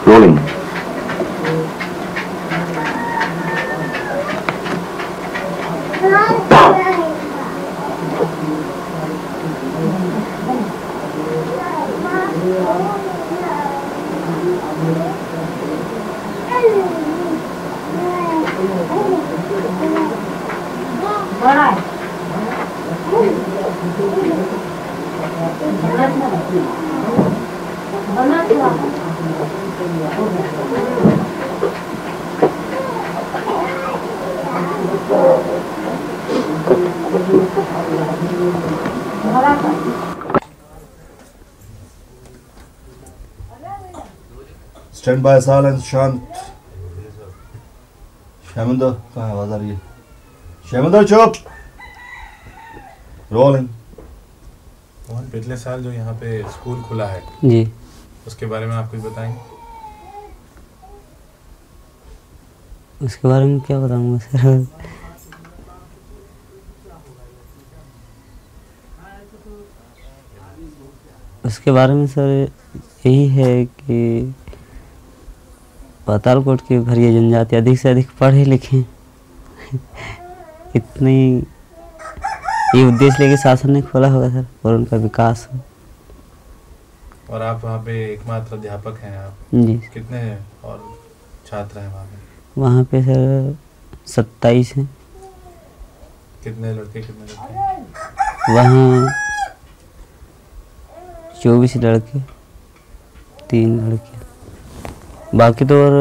Rolling. Stand by silence, शांत। शैमिंदर कहाँ आवाज आ रही है? शैमिंदर चुप। रोलिंग। मोहन, पिछले साल जो यहाँ पे स्कूल खुला है जी, उसके बारे में आप कुछ बताएंगे? उसके बारे में क्या बताऊंगा सर? उसके बारे में सर यही है कि पातालकोट की भरिया जनजाति अधिक से अधिक पढ़े लिखें। इतनी ये उद्देश्य लेके शासन ने खोला होगा सर, और उनका विकास हो। और आप वहाँ पे एकमात्र अध्यापक हैं आप? जी। कितने और छात्र हैं वहाँ पे? वहाँ पे सर 27 हैं। कितने लड़के कितने लड़के? वहाँ 24 लड़के, 3 लड़के, बाकी तो और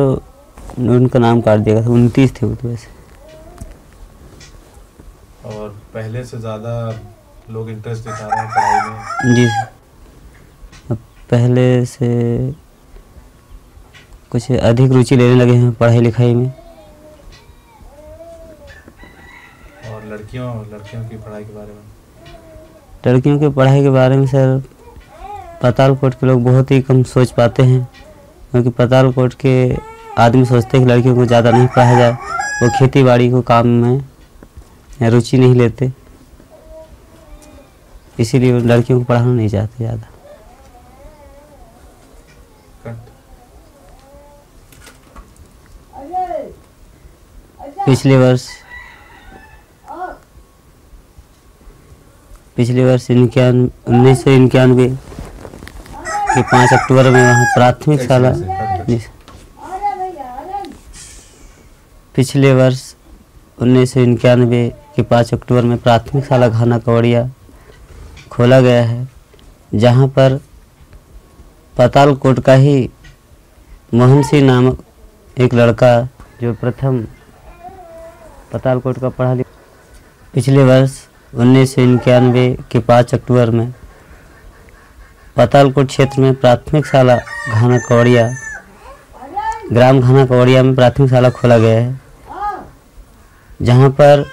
उनका नाम काट दिया था। 29 थे वो तो वैसे। और पहले से ज़्यादा लोग इंटरेस्ट दिखा रहे हैं पढ़ाई में? जी सर, अब पहले से कुछ अधिक रुचि लेने लगे हैं पढ़ाई लिखाई में। और लड़कियों की पढ़ाई के बारे में? लड़कियों की पढ़ाई के बारे में सर पातालकोट के लोग बहुत ही कम सोच पाते हैं, क्योंकि पातालकोट के आदमी सोचते हैं कि लड़कियों को ज़्यादा नहीं पढ़ाया जाए। वो खेती बाड़ी को काम में रुचि नहीं लेते, इसीलिए वो लड़कियों को पढ़ाना नहीं चाहते ज़्यादा। पिछले वर्ष 1991 के 5 अक्टूबर में वहाँ प्राथमिक शाला, पिछले वर्ष 1991 के 5 अक्टूबर में प्राथमिक शाला घाना कवड़िया खोला गया है, जहाँ पर पातालकोट का ही मोहन सिंह नामक एक लड़का जो प्रथम पातालकोट का पढ़ा लिखा। पिछले वर्ष 1991 के 5 अक्टूबर में पातालकोट क्षेत्र में प्राथमिक शाला घाना कवड़िया, ग्राम घाना कवड़िया में प्राथमिक शाला खोला गया है, जहाँ पर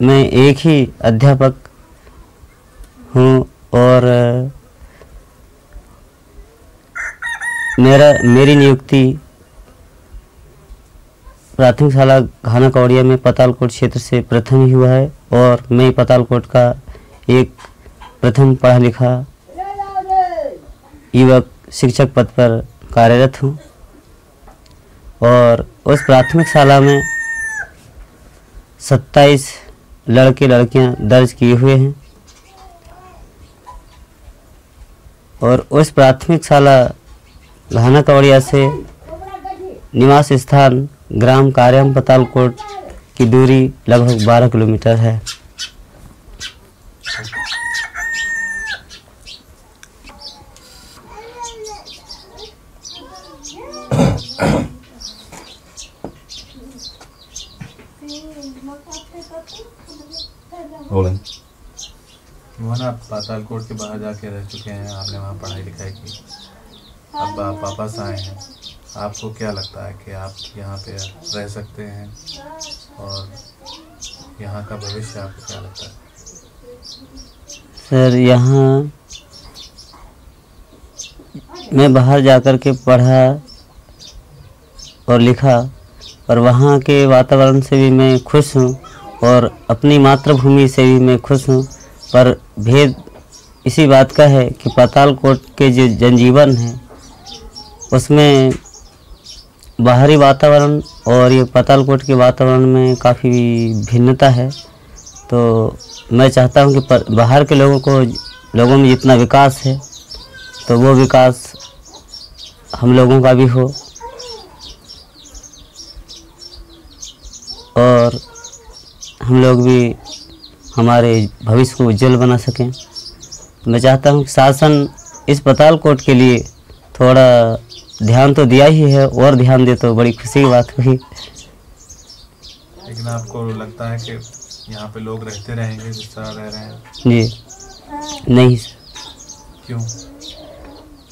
मैं एक ही अध्यापक हूँ और मेरी नियुक्ति प्राथमिक शाला घाना कवड़िया में पातालकोट क्षेत्र से प्रथम ही हुआ है, और मैं पातालकोट का एक प्रथम पढ़ा लिखा युवक शिक्षक पद पर कार्यरत हूँ। और उस प्राथमिक शाला में 27 लड़के लड़कियां दर्ज किए हुए हैं, और उस प्राथमिक शाला घाना कवड़िया से निवास स्थान ग्राम कार्याम पातालकोट की दूरी लगभग 12 किलोमीटर है। मोहन, आप पातालकोट के बाहर जाके रह चुके हैं, आपने वहाँ पढ़ाई लिखाई की, अब आप वापस आए हैं, आपको क्या लगता है कि आप यहाँ पे रह सकते हैं और यहाँ का भविष्य आपको क्या लगता है? सर, यहाँ मैं बाहर जाकर के पढ़ा और लिखा, और वहाँ के वातावरण से भी मैं खुश हूँ, और अपनी मातृभूमि से भी मैं खुश हूँ। पर भेद इसी बात का है कि पातालकोट के जो जनजीवन है उसमें बाहरी वातावरण और ये पातालकोट के वातावरण में काफ़ी भिन्नता है। तो मैं चाहता हूँ कि बाहर के लोगों में जितना विकास है तो वो विकास हम लोगों का भी हो और हम लोग भी हमारे भविष्य को उज्जवल बना सकें। मैं चाहता हूँ कि शासन इस पातालकोट के लिए थोड़ा ध्यान तो दिया ही है और ध्यान दे तो बड़ी खुशी की बात हुई। लेकिन आपको लगता है कि यहाँ पे लोग रहते रहेंगे जिस तरह रह रहे हैं? जी नहीं सर। क्यों?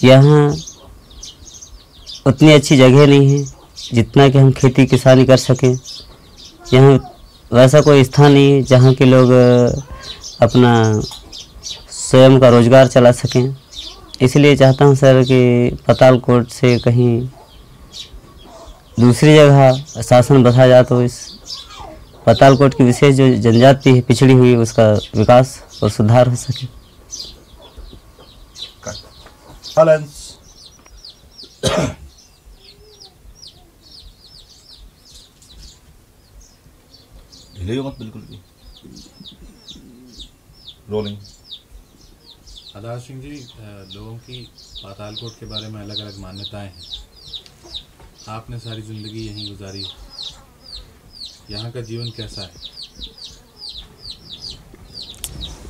यहाँ उतनी अच्छी जगह नहीं है जितना कि हम खेती किसानी कर सकें। यहाँ वैसा कोई स्थान नहीं है जहाँ के लोग अपना स्वयं का रोजगार चला सकें। इसलिए चाहता हूँ सर कि पातालकोट से कहीं दूसरी जगह शासन बसा जाए तो इस पातालकोट की विशेष जो जनजाति है पिछड़ी हुई उसका विकास और सुधार हो सके। बैलेंस। ढिले मत बिल्कुल भी। रोलिंग। आधार सिंह जी, लोगों की पातालकोट के बारे में अलग अलग मान्यताएं हैं। आपने सारी जिंदगी यहीं गुजारी, यहाँ का जीवन कैसा है?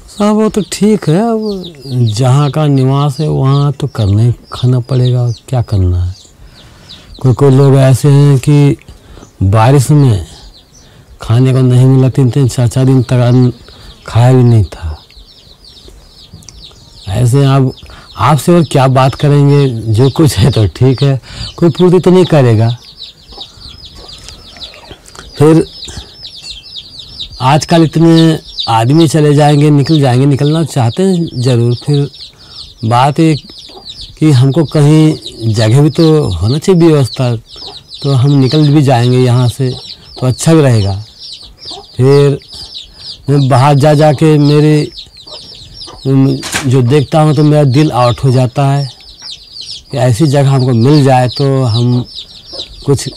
साहब वो तो ठीक है, अब जहाँ का निवास है वहाँ तो करना ही खाना पड़ेगा, क्या करना है। कोई लोग ऐसे हैं कि बारिश में खाने को नहीं मिला, 3-3 4-4 दिन तक अन्न खाया भी नहीं था। ऐसे अब आपसे और क्या बात करेंगे, जो कुछ है तो ठीक है, कोई पूर्ति तो नहीं करेगा। फिर आजकल इतने आदमी चले जाएंगे, निकल जाएंगे, निकलना चाहते हैं ज़रूर। फिर बात है कि हमको कहीं जगह भी तो होना चाहिए व्यवस्था, तो हम निकल भी जाएंगे यहाँ से तो अच्छा भी रहेगा। फिर मैं बाहर जा के मेरे जो देखता हूँ तो मेरा दिल आउट हो जाता है कि ऐसी जगह हमको मिल जाए तो हम कुछ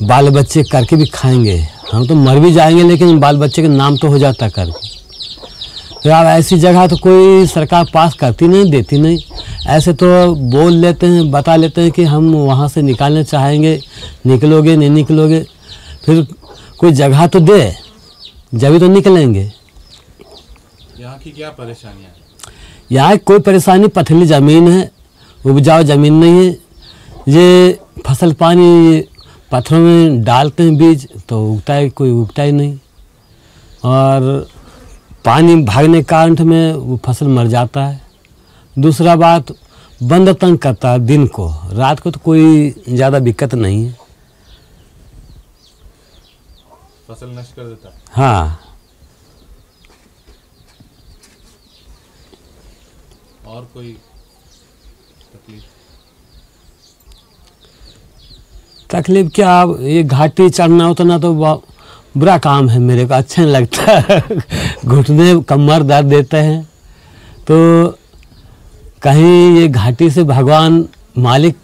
बाल बच्चे करके भी खाएंगे। हम तो मर भी जाएंगे लेकिन बाल बच्चे के नाम तो हो जाता करके। फिर अब ऐसी जगह तो कोई सरकार पास करती नहीं, देती नहीं। ऐसे तो बोल लेते हैं, बता लेते हैं कि हम वहाँ से निकालना चाहेंगे, निकलोगे नहीं निकलोगे। फिर कोई जगह तो दे, जब तो निकलेंगे। यहाँ की क्या परेशानियाँ हैं? यहाँ कोई परेशानी, पथरीली ज़मीन है, उपजाऊ ज़मीन नहीं है। ये फसल पानी पत्थरों में डालते हैं बीज तो उगता है, कोई उगता ही नहीं। और पानी भागने के कारण में वो फसल मर जाता है। दूसरा बात, बंद तंग करता है दिन को, रात को तो कोई ज़्यादा दिक्कत नहीं है। फसल नष्ट कर देता है। हाँ। और कोई तकलीफ? तकलीफ क्या, अब ये घाटी चढ़ना उतना तो बुरा काम है, मेरे को अच्छा नहीं लगता। घुटने कमर दर्द देते हैं। तो कहीं ये घाटी से भगवान मालिक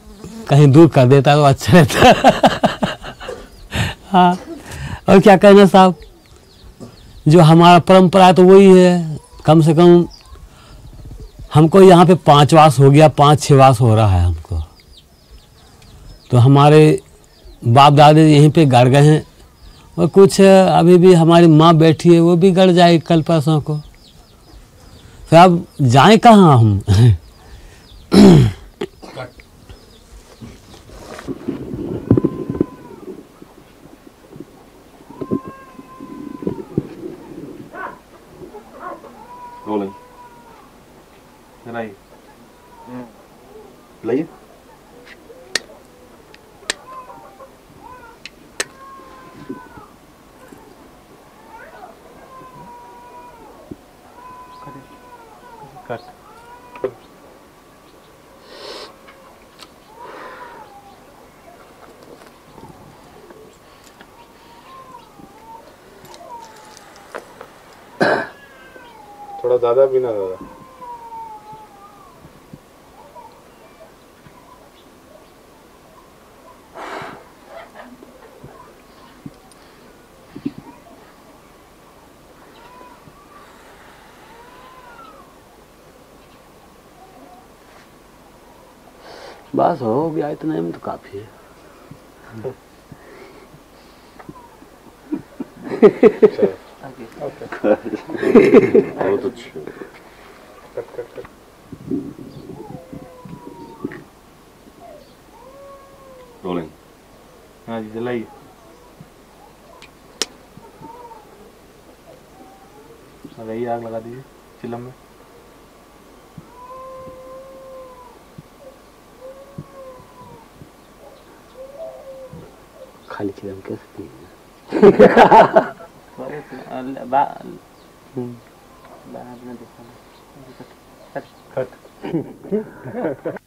कहीं दूर कर देता तो अच्छा रहता। हाँ, और क्या कहना साहब, जो हमारा परंपरा है तो वही है। कम से कम हमको यहाँ पे 5 वास हो गया, 5-6 वास हो रहा है हमको। तो हमारे बाप दादे यहीं पे गड़ गए हैं और कुछ अभी भी हमारी माँ बैठी है, वो भी गड़ जाएगी कल परसों को। फिर अब जाएं कहाँ हम? रोलिंग। लाइए। थोड़ा ज़्यादा भी ना दादा। बस हो गया, इतना में तो काफी है। बहुत अच्छी। रोलिंग। हाँ जी, जलाइए। लगाइए, आग लगा दीजिए चिलम में। खाली चिलम कैसे पी? कट।